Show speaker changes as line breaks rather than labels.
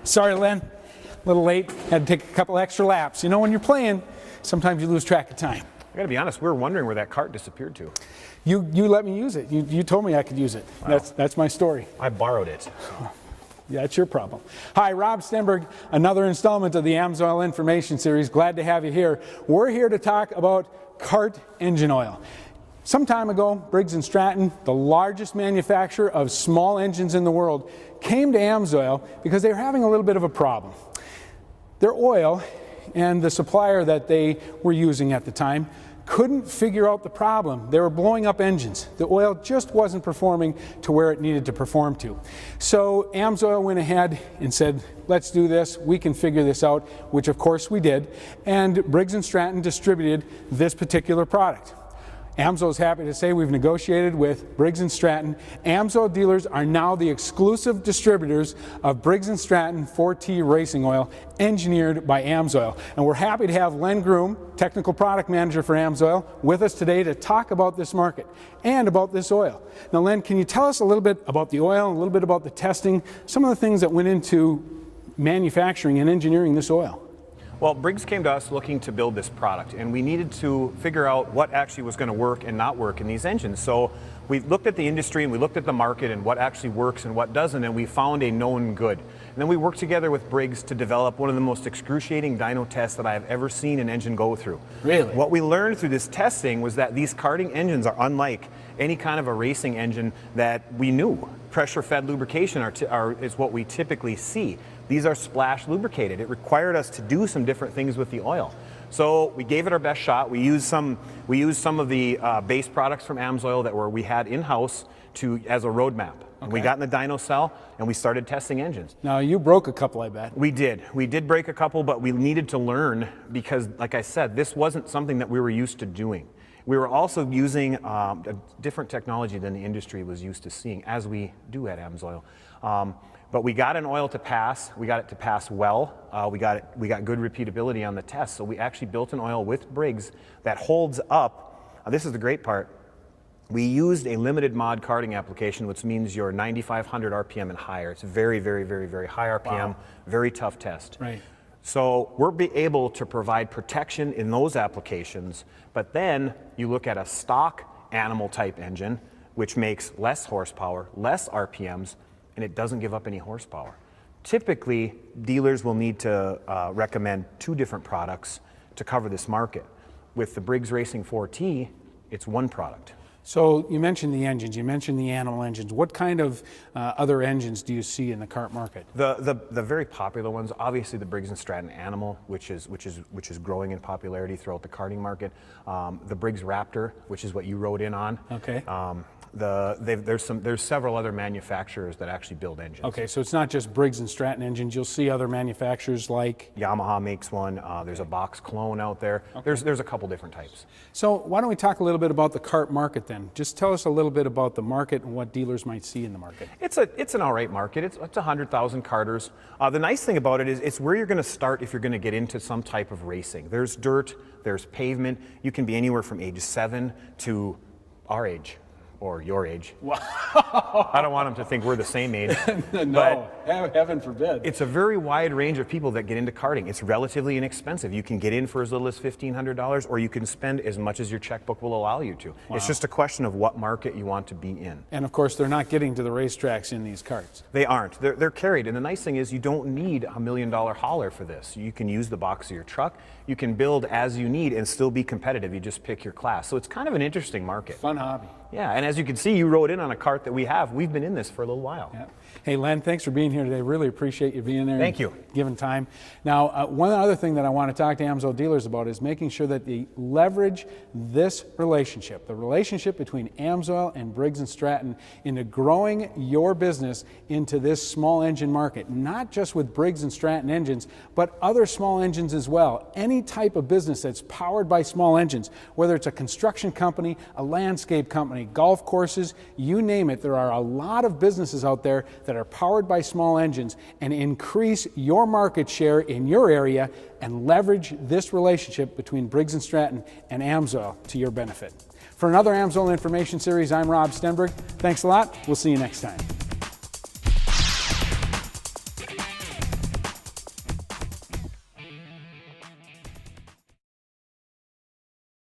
Sorry, Len. A little late. Had to take a couple extra laps. You know, when you're playing, sometimes you lose track of time.
I gotta be honest, we were wondering where that cart disappeared to.
You let me use it. You told me I could use it. Wow. That's my story.
I borrowed it.
Yeah, that's your problem. Hi, Rob Stenberg, another installment of the AMSOIL Information Series. Glad to have you here. We're here to talk about kart engine oil. Some time ago, Briggs and Stratton, the largest manufacturer of small engines in the world, came to AMSOIL because they were having a little bit of a problem. Their oil and the supplier that they were using at the time couldn't figure out the problem. They were blowing up engines. The oil just wasn't performing to where it needed to perform to. So AMSOIL went ahead and said, let's do this, we can figure this out, which of course we did, and Briggs and Stratton distributed this particular product. AMSOIL is happy to say we've negotiated with Briggs and Stratton. AMSOIL dealers are now the exclusive distributors of Briggs and Stratton 4T racing oil, engineered by AMSOIL. And we're happy to have Len Groom, Technical Product Manager for AMSOIL, with us today to talk about this market and about this oil. Now, Len, can you tell us a little bit about the oil, a little bit about the testing, some of the things that went into manufacturing and engineering this oil?
Well, Briggs came to us looking to build this product, and we needed to figure out what actually was going to work and not work in these engines. So we looked at the industry and we looked at the market and what actually works and what doesn't, and we found a known good. And then we worked together with Briggs to develop one of the most excruciating dyno tests that I have ever seen an engine go through.
Really?
What we learned through this testing was that these karting engines are unlike any kind of a racing engine that we knew. Pressure-fed lubrication is what we typically see. These are splash lubricated. It required us to do some different things with the oil. So we gave it our best shot. We used some of the base products from AMSOIL that we had in-house as a roadmap. Okay. We got in the dyno cell and we started testing engines.
Now you broke a couple, I bet.
We did. We did break a couple, but we needed to learn because, like I said, this wasn't something that we were used to doing. We were also using a different technology than the industry was used to seeing, as we do at AMSOIL. But we got an oil to pass. We got it to pass well. We got good repeatability on the test. So we actually built an oil with Briggs that holds up. This is the great part. We used a limited mod karting application, which means you're 9,500 RPM and higher. It's very, very, very, very high RPM, wow. Very tough test.
Right.
So we're able to provide protection in those applications, but then you look at a stock animal type engine, which makes less horsepower, less RPMs, and it doesn't give up any horsepower. Typically, dealers will need to recommend 2 different products to cover this market. With the Briggs Racing 4T, it's 1 product.
So you mentioned the engines, you mentioned the animal engines. What kind of other engines do you see in the kart market?
The very popular ones, obviously the Briggs and Stratton Animal, which is growing in popularity throughout the karting market. The Briggs Raptor, which is what you rode in on.
Okay.
There's several other manufacturers that actually build engines.
Okay, so it's not just Briggs and Stratton engines. You'll see other manufacturers like
Yamaha makes one. There's a box clone out there. Okay. There's a couple different types.
So why don't we talk a little bit about the kart market then? Just tell us a little bit about the market and what dealers might see in the market.
It's an all right market. It's 100,000 karters. The nice thing about it is it's where you're going to start if you're going to get into some type of racing. There's dirt, there's pavement. You can be anywhere from age 7 to our age. Or your age.
Wow.
I don't want them to think we're the same age.
No, heaven forbid.
It's a very wide range of people that get into karting. It's relatively inexpensive. You can get in for as little as $1,500, or you can spend as much as your checkbook will allow you to. Wow. It's just a question of what market you want to be in.
And of course, they're not getting to the racetracks in these karts.
They aren't. They're carried. And the nice thing is you don't need $1 million hauler for this. You can use the box of your truck. You can build as you need and still be competitive. You just pick your class. So it's kind of an interesting market.
Fun hobby.
Yeah, and as you can see, you rode in on a kart that we have. We've been in this for a little while.
Yeah. Hey, Len, thanks for being here today. Really appreciate you being there.
Thank you.
Giving time. Now, one other thing that I want to talk to AMSOIL dealers about is making sure that they leverage this relationship, the relationship between AMSOIL and Briggs and Stratton, into growing your business into this small engine market, not just with Briggs and Stratton engines, but other small engines as well. Any type of business that's powered by small engines, whether it's a construction company, a landscape company, golf courses, you name it. There are a lot of businesses out there that are powered by small engines, and increase your market share in your area and leverage this relationship between Briggs and Stratton and AMSOIL to your benefit. For another AMSOIL Information Series, I'm Rob Stenberg. Thanks a lot. We'll see you next time.